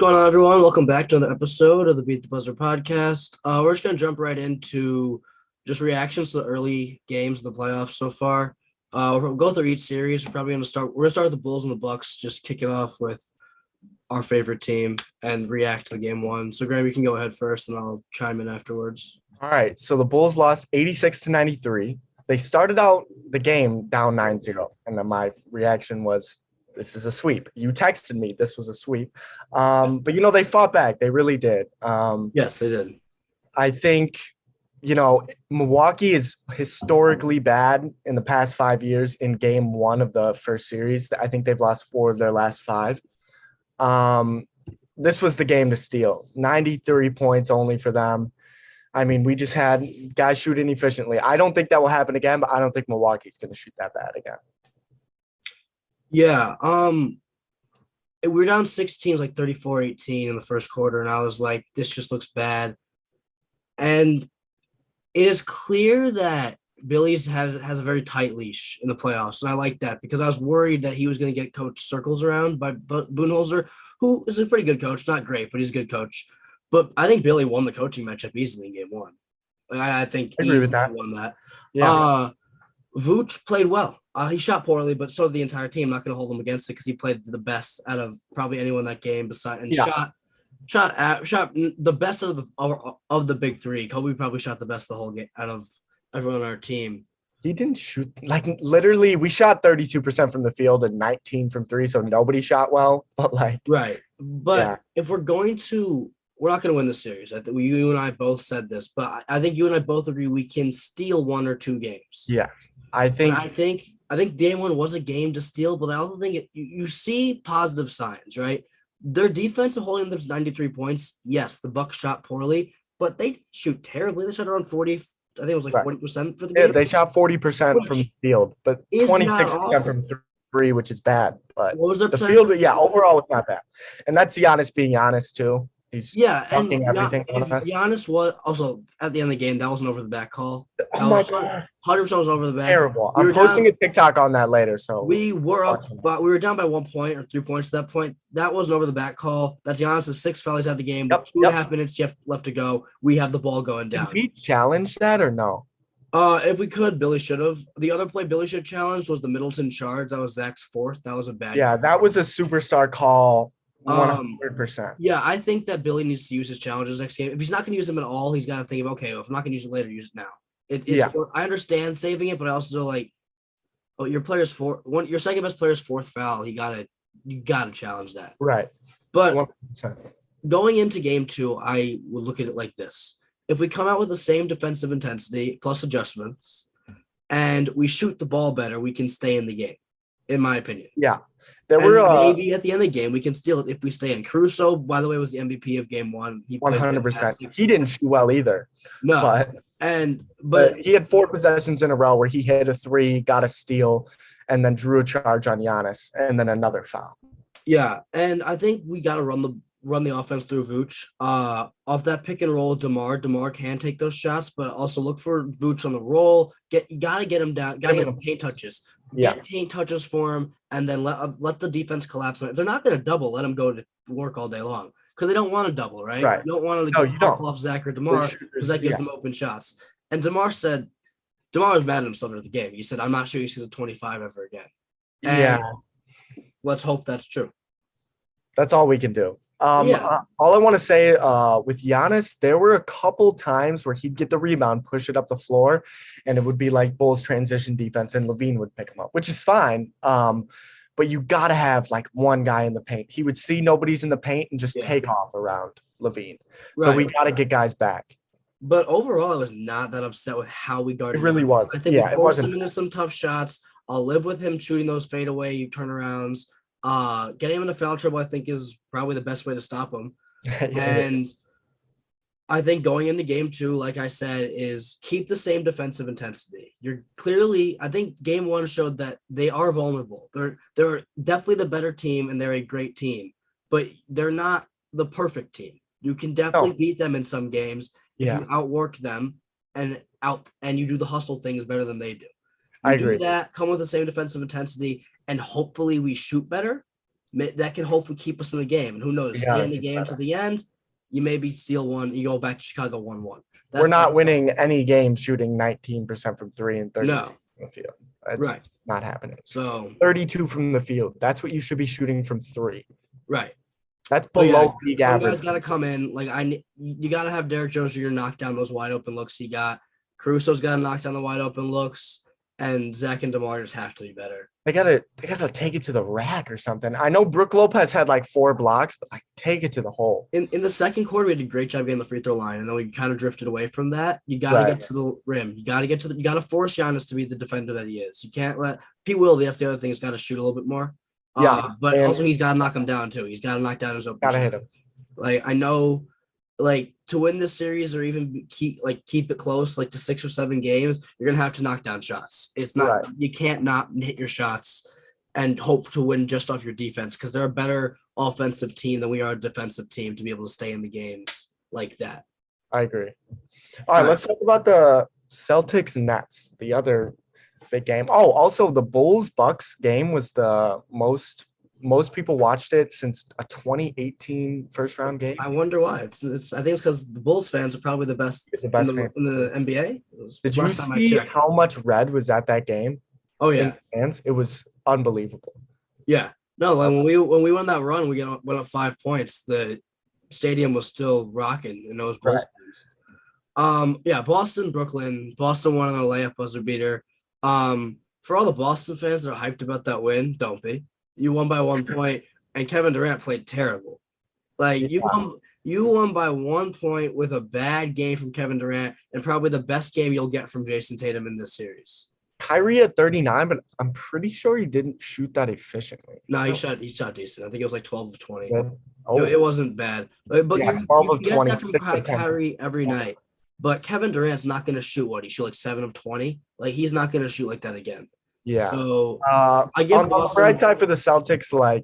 going on, everyone? Welcome back to another episode of the Beat the Buzzer podcast. We're just going to jump right into just reactions to the early games of the playoffs so far. We'll go through each series. We're going to start with the Bulls and the Bucks, just kick it off with our favorite team and react to the game one. So, Graham, you can go ahead first, and I'll chime in afterwards. All right, so the Bulls lost 86-93. They started out the game down 9-0, and then my reaction was, this is a sweep. You texted me this was a sweep. But, they fought back. They really did. Yes, they did. I think, Milwaukee is historically bad in the past 5 years in game one of the first series. I think they've lost 4 of their last 5. This was the game to steal. 93 points only for them. I mean, we just had guys shooting efficiently. I don't think that will happen again, but I don't think Milwaukee's going to shoot that bad again. Yeah. We were down 16, like 34-18 in the first quarter, and I was like, this just looks bad. And it is clear that Billy's has a very tight leash in the playoffs, and I like that because I was worried that he was going to get coach circles around by Budenholzer, who is a pretty good coach. Not great, but he's a good coach. But I think Billy won the coaching matchup easily in game one. I think I agree with that. Won that. Yeah. Vooch played well. He shot poorly, but so did the entire team. I'm not going to hold him against it because he played the best out of probably anyone that game. Shot the best of the big three. Kobe probably shot the best the whole game out of everyone on our team. He didn't shoot literally. We shot 32% from the field and 19 from 3, so nobody shot well. But right. But if we're not going to win the series. I think you and I both said this, but I think you and I both agree we can steal 1 or 2 games. Yeah, I think game one was a game to steal, but I also think you see positive signs, right? Their defense of holding them to 93 points. Yes, the Bucks shot poorly, but they didn't shoot terribly. They shot around 40. I think it was 40% for the game. Yeah, they shot 40% from the field, but 26% from 3, which is bad. But what was the field, overall it's not bad. And that's Giannis being honest too. He's and everything. If Giannis was also at the end of the game, that was an over the back call. Oh my God. 100% was over the back. Terrible. I'm posting a TikTok on that later. So we were up, but we were down by 1 point or 3 points at that point. That was an over the back call. That's Giannis' 6th foul. He's at the game. 2.5 minutes left to go. We have the ball going down. Did we challenge that or no? If we could, Billy should have. The other play Billy should have challenged was the Middleton charge. That was Zach's 4th. That was a bad call. That was a superstar call. 100%. Yeah, I think that Billy needs to use his challenges next game. If he's not going to use them at all, he's got to think of, okay, well, if I'm not going to use it later, use it now. I understand saving it, but I also your second best player's 4th foul. You gotta challenge that. Right. But 100%. Going into game 2, I would look at it like this. If we come out with the same defensive intensity plus adjustments and we shoot the ball better, we can stay in the game, in my opinion. Yeah. Maybe at the end of the game, we can steal it if we stay in. Caruso, by the way, was the MVP of game 1. He 100%. He didn't shoot well either. No. But he had 4 possessions in a row where he hit a 3, got a steal, and then drew a charge on Giannis, and then another foul. Yeah, and I think we got to run the offense through Vooch. Off that pick and roll, DeMar can take those shots, but also look for Vooch on the roll. You got to get him down. Got to get him paint touches. Get paint touches for him, and then let the defense collapse. If they're not going to double, let them go to work all day long because they don't want to double, right? You don't want to go off Zach or DeMar because that gives them open shots. And DeMar was mad at himself at the game. He said, "I'm not shooting to 25 ever again." And let's hope that's true. That's all we can do. All I want to say with Giannis, there were a couple times where he'd get the rebound, push it up the floor, and it would be like Bulls transition defense, and Levine would pick him up, which is fine. But you got to have one guy in the paint. He would see nobody's in the paint and just take off around Levine. Right. So we got to get guys back. But overall, I was not that upset with how we guarded. It really was. I think we forced him into some tough shots. I'll live with him shooting those fadeaway turnarounds. Getting him into foul trouble, I think, is probably the best way to stop him. And I think going into game 2, like I said, is keep the same defensive intensity. I think game 1 showed that they are vulnerable. They're definitely the better team, and they're a great team, but they're not the perfect team. You can definitely beat them in some games if you outwork them and you do the hustle things better than they do. I agree. Do that, come with the same defensive intensity, and hopefully we shoot better. that can hopefully keep us in the game. And who knows, stay in the game to the end. You maybe steal one. You go back to Chicago 1-1. We're not winning any game shooting 19% from 3 and 32 from the field. That's not happening. So 32 from the field. That's what you should be shooting from 3. Right. That's below league average. Some guys got to come in. You got to have Derek Jones Jr. knock down those wide open looks he got. Caruso's got to knock down the wide open looks. And Zach and DeMar just have to be better. They gotta take it to the rack or something. I know Brook Lopez had 4 blocks, but take it to the hole. In the second quarter, we did a great job getting the free throw line, and then we kind of drifted away from that. You gotta get to the rim. You gotta force Giannis to be the defender that he is. You can't let Pete Will. That's the other thing. He's got to shoot a little bit more. But also he's got to knock him down too. He's got to knock down his open shots. Hit him. I know. To win this series or even keep it close, to 6 or 7 games, you're gonna have to knock down shots. It's not you can't not hit your shots and hope to win just off your defense because they're a better offensive team than we are a defensive team to be able to stay in the games like that. I agree. All right, let's talk about the Celtics Nets, the other big game. Oh, also the Bulls Bucks game was the most people watched it since a 2018 first round game. I wonder why. I think it's because the Bulls fans are probably the best in the NBA. Did you see how much red was at that game? Oh yeah, fans. It was unbelievable. Yeah, no, when we won that run, we went up 5 points. The stadium was still rocking, and it was Bulls fans. Boston, Brooklyn. Boston won on a layup buzzer beater. For all the Boston fans that are hyped about that win, don't be. You won by 1 point, and Kevin Durant played terrible. You won by 1 point with a bad game from Kevin Durant, and probably the best game you'll get from Jason Tatum in this series. Kyrie at 39, but I'm pretty sure he didn't shoot that efficiently. No, he shot decent. I think it was 12 of 20. Oh. It wasn't bad. But 12 of 20 that from Kyrie every night. But Kevin Durant's not going to shoot what? He shoot 7 of 20? He's not going to shoot like that again. Yeah. So I give on the right side for the Celtics,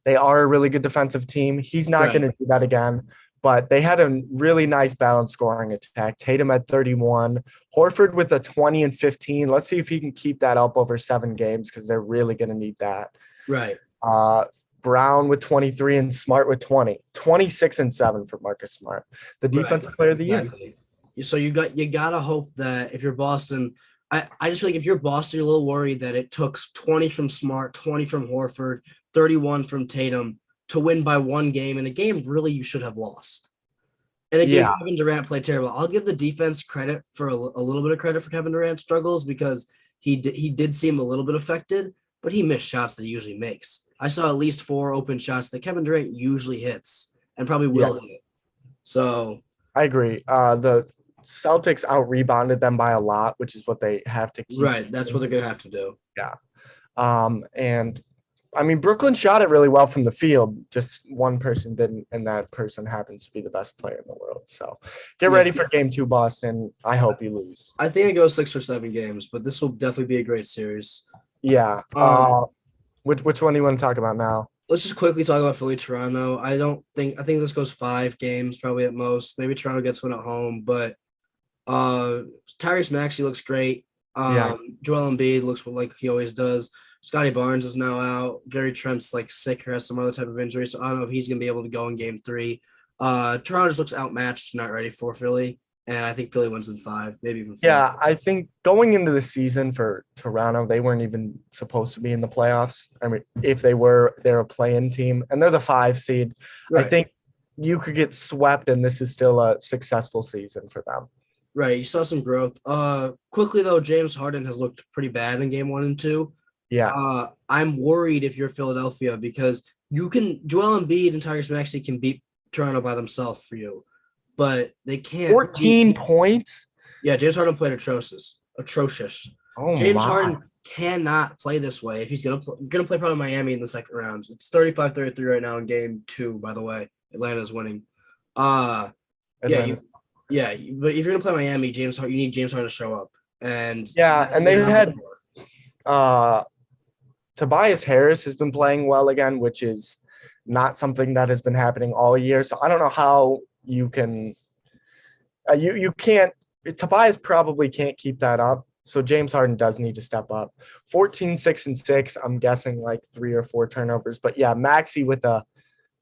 they are a really good defensive team. He's not going to do that again. But they had a really nice balanced scoring attack. Tatum at 31, Horford with a 20 and 15. Let's see if he can keep that up over 7 games because they're really going to need that. Right. Brown with 23 and Smart with 20. 26 and 7 for Marcus Smart, the defensive player of the year. So you gotta hope that if you're Boston, I just feel like if you're Boston, you're a little worried that it took 20 from Smart, 20 from Horford, 31 from Tatum to win by 1 game, and a game really you should have lost. And again, Kevin Durant played terrible. I'll give the defense credit for a little bit of credit for Kevin Durant's struggles because he did seem a little bit affected, but he missed shots that he usually makes. I saw at least 4 open shots that Kevin Durant usually hits and probably will hit. So I agree. The Celtics out-rebounded them by a lot, which is what they have to keep. Right, that's what they're going to have to do. Yeah. And I mean, Brooklyn shot it really well from the field. Just one person didn't, and that person happens to be the best player in the world. So get ready for game 2, Boston. I hope you lose. I think it goes 6 or 7 games, but this will definitely be a great series. Yeah. Which one do you want to talk about now? Let's just quickly talk about Philly-Toronto. I think this goes 5 games probably at most. Maybe Toronto gets one at home, but Tyrese Maxey looks great. Joel Embiid looks like he always does. Scotty Barnes is now out. Gary Trent's sick or has some other type of injury, so I don't know if he's going to be able to go in game 3. Toronto just looks outmatched, not ready for Philly, and I think Philly wins in 5, maybe even 4. Yeah, I think going into the season for Toronto, they weren't even supposed to be in the playoffs. I mean, if they were, they're a play-in team, and they're the 5 seed. Right. I think you could get swept, and this is still a successful season for them. Right, you saw some growth. Quickly, though, James Harden has looked pretty bad in game 1 and 2. Yeah. I'm worried if you're Philadelphia because Joel Embiid and Tyrese Maxey can beat Toronto by themselves for you, but they can't. 14 points? Yeah, James Harden played atrocious. Oh, James Harden cannot play this way if he's going to play probably Miami in the second round. It's 35-33 right now in game 2, by the way. Atlanta's winning. But if you're going to play Miami, you need James Harden to show up. And they had Tobias Harris has been playing well again, which is not something that has been happening all year. So I don't know how you can you can't – Tobias probably can't keep that up So James Harden does need to step up. 14, 6, and 6. I'm guessing like 3 or 4 turnovers. But yeah, Maxey with a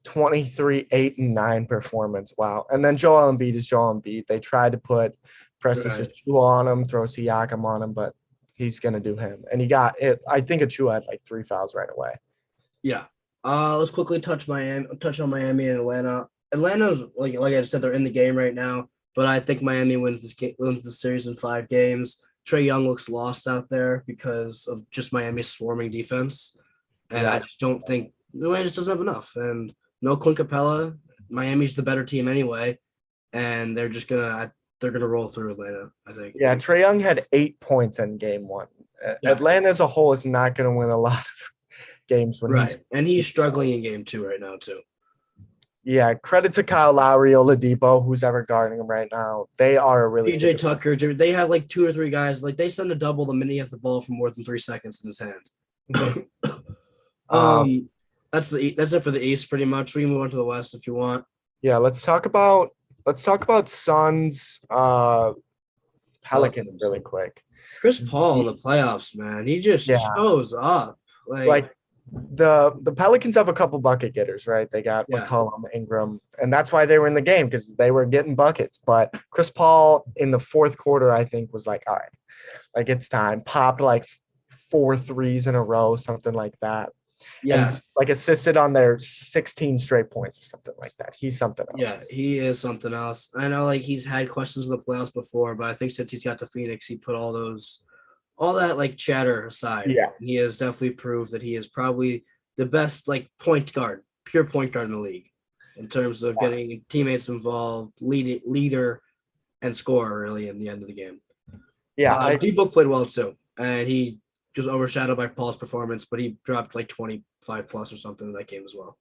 23, 8, and 9 performance. Wow. And then Joel Embiid is Joel Embiid. They tried to put Precious Achua on him, throw Siakam on him, but he's going to do him. And he got it. I think Achua had like 3 fouls right away. Yeah. Let's quickly touch on Miami and Atlanta. Atlanta's like I said, they're in the game right now, but I think Miami wins the series in 5 games. Trae Young looks lost out there because of just Miami's swarming defense, and I just don't think Atlanta just doesn't have enough. And no Clint Capella. Miami's the better team anyway, and they're gonna roll through Atlanta, I think. Yeah, Trae Young had 8 points in game 1. Yeah. Atlanta as a whole is not going to win a lot of games when he's struggling in game 2 right now too. Yeah, credit to Kyle Lowry, Oladipo, who's ever guarding him right now. They are a really PJ Tucker. They have like 2 or 3 guys. Like they send a double the minute he has the ball for more than 3 seconds in his hand. That's it for the East pretty much. We can move on to the West if you want. Yeah, let's talk about Suns, Pelicans really quick. Chris Paul in the playoffs, man. He just shows up. Like the Pelicans have a couple bucket getters, right? They got McCollum, Ingram, and that's why they were in the game because they were getting buckets. But Chris Paul in the fourth quarter, I think, was like, all right, like it's time. Popped like 4 threes in a row, something like that. Yeah. And like assisted on their 16 straight points or something like that. He's something else. Yeah, he is something else. I know like he's had questions in the playoffs before, but I think since he's got to Phoenix, he put all that like chatter aside. Yeah. He has definitely proved that he is probably the best like pure point guard in the league in terms of getting teammates involved, leader, and scorer really in the end of the game. Yeah. D-Book played well too. And he was overshadowed by Paul's performance, but he dropped like 25 plus or something in that game as well.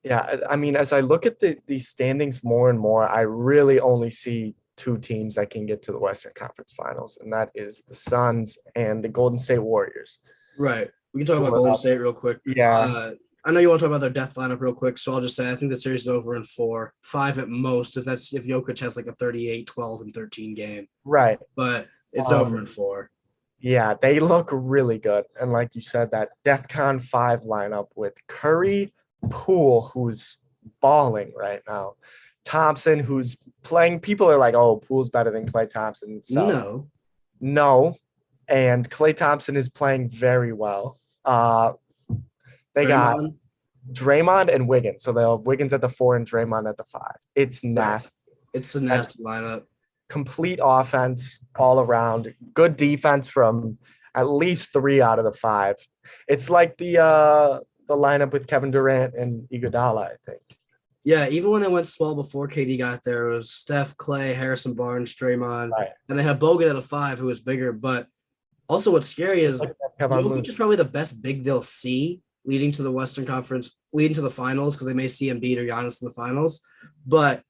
Yeah, I mean, as I look at the standings more and more, I really only see 2 teams that can get to the Western Conference Finals, and that is the Suns and the Golden State Warriors. Right. We can talk about Golden State real quick. Yeah. I know you want to talk about their death lineup real quick, so I'll just say I think the series is over in 4, 5 at most, if Jokic has like a 38, 12, and 13 game. Right. But it's over in 4. Yeah, they look really good. And like you said, that DEFCON 5 lineup with Curry, Poole, who's balling right now, Thompson, who's playing. People are like, oh, Poole's better than Klay Thompson. So, no. And Klay Thompson is playing very well. They got Draymond and Wiggins. So they'll have Wiggins at the 4 and Draymond at the 5. It's nasty. It's a nasty lineup. Complete offense all around. Good defense from at least 3 out of the 5. It's like the lineup with Kevin Durant and Iguodala, I think. Yeah, even when they went small before KD got there, it was Steph, Klay, Harrison Barnes, Draymond, and they had Bogut at a 5 who was bigger. But also what's scary is Jokic is probably the best big they'll see leading to the Western Conference, leading to the finals, because they may see Embiid or Giannis in the finals. But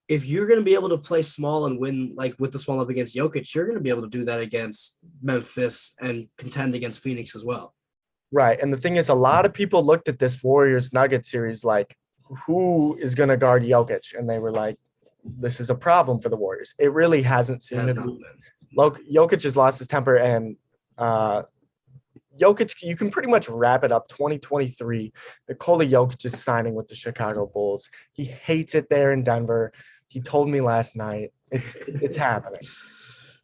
if you're going to be able to play small and win, like with the small up against Jokic, you're going to be able to do that against Memphis and contend against Phoenix as well. Right. And the thing is, a lot of people looked at this Warriors-Nuggets series like, who is going to guard Jokic? And they were like, this is a problem for the Warriors. It really hasn't seemed to be. Jokic has lost his temper, and Jokic, you can pretty much wrap it up 2023. Nikola Jokic is signing with the Chicago Bulls. He hates it there in Denver. He told me last night. It's happening.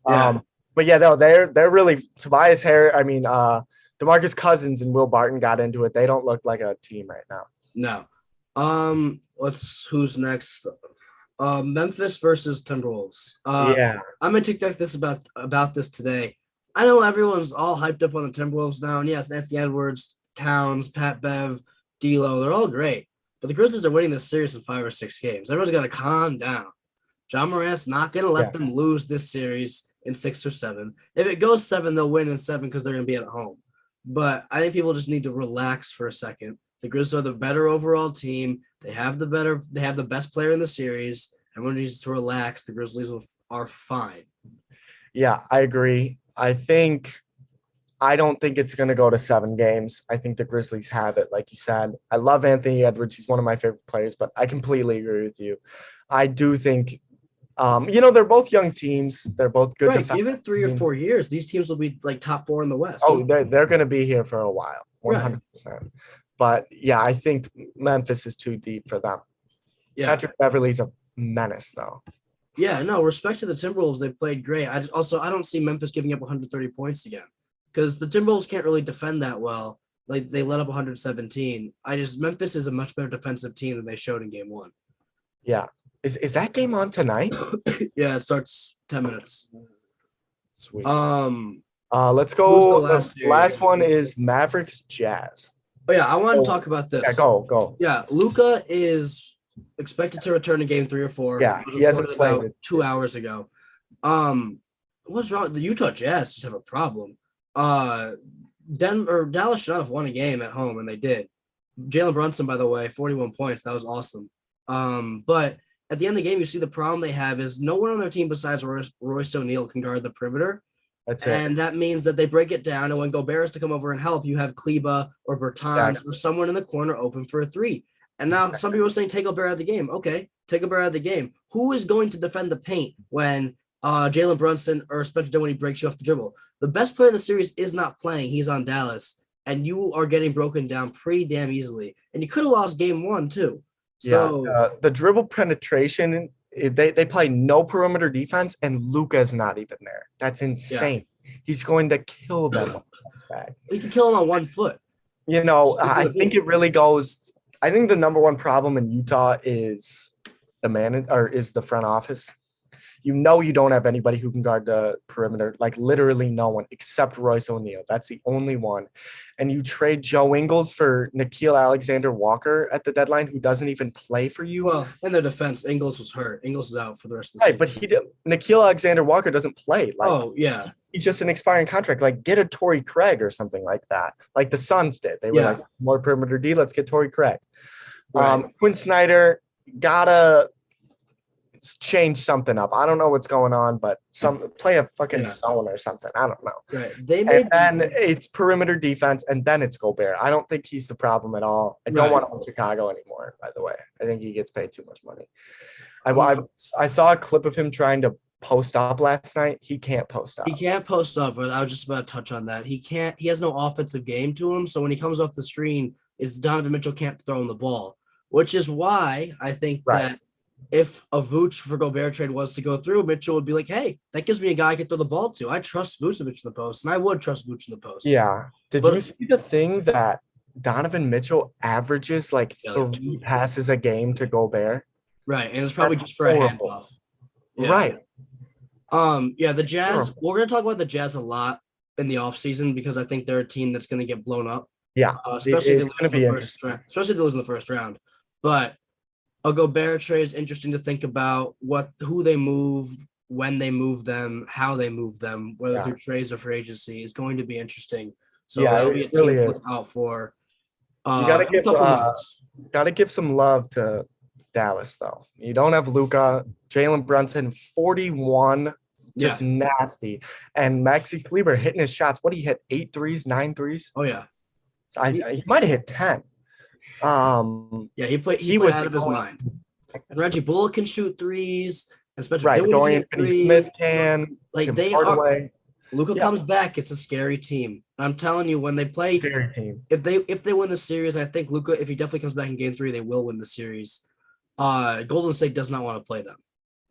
Yeah. But yeah, though they're really Tobias Harris. I mean, DeMarcus Cousins and Will Barton got into it. They don't look like a team right now. No. Who's next? Memphis versus Timberwolves. I'm gonna take this about this today. I know everyone's all hyped up on the Timberwolves now, and yes, Anthony Edwards, Towns, Pat Bev, D'Lo, they're all great. But the Grizzlies are winning this series in 5 or 6 games. Everyone's got to calm down. John Morant's not going to let them lose this series in 6 or 7. If it goes 7, they'll win in 7 because they're going to be at home. But I think people just need to relax for a second. The Grizzlies are the better overall team. They have the best player in the series. Everyone needs to relax. The Grizzlies are fine. Yeah, I agree. I don't think it's going to go to 7 games. I think the Grizzlies have it, like you said. I love Anthony Edwards. He's one of my favorite players, but I completely agree with you. I do think They're both young teams. They're both good. Right. Give it 3 or 4 years. These teams will be like top 4 in the West. Oh, they're going to be here for a while, 100%. Right. But yeah, I think Memphis is too deep for them. Yeah. Patrick Beverly's a menace, though. Yeah, no, respect to the Timberwolves. They played great. I don't see Memphis giving up 130 points again because the Timberwolves can't really defend that well. Like they let up 117. Memphis is a much better defensive team than they showed in game 1. Yeah. Is that game on tonight? Yeah, it starts 10 minutes. Sweet. Let's go. The last one is Mavericks Jazz. Oh yeah, I want to talk about this. Yeah, go. Yeah, Luka is expected to return in game 3 or 4. Yeah, he hasn't played about 2 hours ago. What's wrong? The Utah Jazz just have a problem. Dallas should not have won a game at home, and they did. Jalen Brunson, by the way, 41 points. That was awesome. But at the end of the game, you see the problem they have is no one on their team besides Royce O'Neal can guard the perimeter. That's it. And that means that they break it down, and when Gobert is to come over and help, you have Kleba or Bertans or someone in the corner open for a 3. And now some people are saying take Gobert out of the game. Okay, take Gobert out of the game. Who is going to defend the paint when Jalen Brunson or Spencer Dinwiddie breaks you off the dribble? The best player in the series is not playing. He's on Dallas, and you are getting broken down pretty damn easily. And you could have lost game 1 too. So the dribble penetration, they play no perimeter defense, and Luka's not even there. That's insane. Yeah. He's going to kill them. He can kill him on 1 foot. I think it really goes. I think the number one problem in Utah is the front office. You don't have anybody who can guard the perimeter, like literally no one except Royce O'Neal. That's the only one. And you trade Joe Ingles for Nickeil Alexander-Walker at the deadline, who doesn't even play for you. Well, in their defense, Ingles was hurt. Ingles is out for the rest of the season. Right, but Nickeil Alexander-Walker doesn't play. Yeah. He's just an expiring contract. Like, get a Torrey Craig or something like that. Like the Suns did. They were like, more perimeter D, let's get Torrey Craig. Right. Quinn Snyder, gotta change something up. I don't know what's going on, but play a fucking zone or something. I don't know. Right. And it's perimeter defense, and then it's Gobert. I don't think he's the problem at all. I don't want him in Chicago anymore, by the way. I think he gets paid too much money. I saw a clip of him trying to post up last night. He can't post up. He can't post up, but I was just about to touch on that. He has no offensive game to him, so when he comes off the screen, it's Donovan Mitchell can't throw him the ball, which is why I think that if a Vooch for Gobert trade was to go through, Mitchell would be like, hey, that gives me a guy I can throw the ball to. I trust Vucevic in the post, and I would trust Vooch in the post. Yeah. Did you see the thing that Donovan Mitchell averages like 3 passes a game to Gobert? Right, and it's probably just for a handoff. Yeah. Right. The Jazz, we're going to talk about the Jazz a lot in the offseason because I think they're a team that's going to get blown up. Yeah. Especially if they lose in the first round. But a Gobert trade is interesting to think about who they move, when they move them, how they move them, whether through trades or free agency is going to be interesting. So that'll be a team to look out for. You gotta give some love to Dallas, though. You don't have Luka, Jalen Brunson, 41, just nasty, and Maxi Kleber hitting his shots. What, he hit 8 threes, 9 threes? Oh yeah, so he might have hit 10. He was out of his mind. And Reggie Bullock can shoot threes, and Spencer Dorian Finney-Smith can. Like they are. Luka comes back, it's a scary team. I'm telling you, when they play, scary team. If they win the series, I think Luka, if he definitely comes back in game 3, they will win the series. Golden State does not want to play them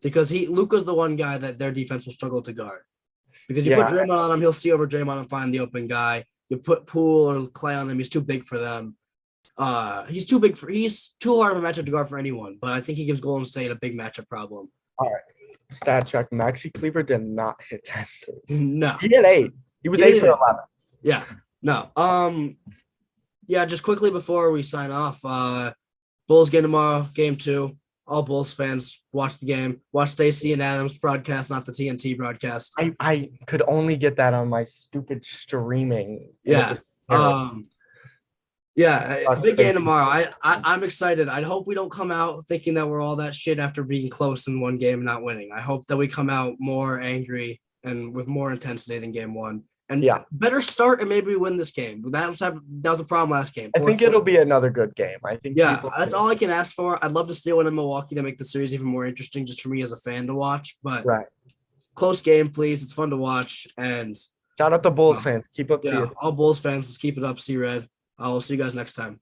because Luka's the one guy that their defense will struggle to guard. Because you put Draymond on him, he'll see over Draymond and find the open guy. You put Poole or Clay on him, he's too big for them. He's too hard of a matchup to guard for anyone, but I think he gives Golden State a big matchup problem. All right. Stat check. Maxi Kleber did not hit 10 threes. No. He hit 8. He was 8 for 11. Yeah. No. Just quickly before we sign off, Bulls game tomorrow, game 2. All Bulls fans, watch the game. Watch Stacey and Adams broadcast, not the TNT broadcast. I could only get that on my stupid streaming. Yeah. Big game tomorrow. I'm excited. I hope we don't come out thinking that we're all that shit after being close in one game and not winning. I hope that we come out more angry and with more intensity than game 1. And better start and maybe win this game. That was the problem last game. I think it'll be another good game. I think. Yeah, that's all I can ask for. I'd love to steal one in Milwaukee to make the series even more interesting, just for me as a fan to watch. But close game, please. It's fun to watch. And shout out to Bulls fans. Keep up. All Bulls fans, let's keep it up. See Red. I'll see you guys next time.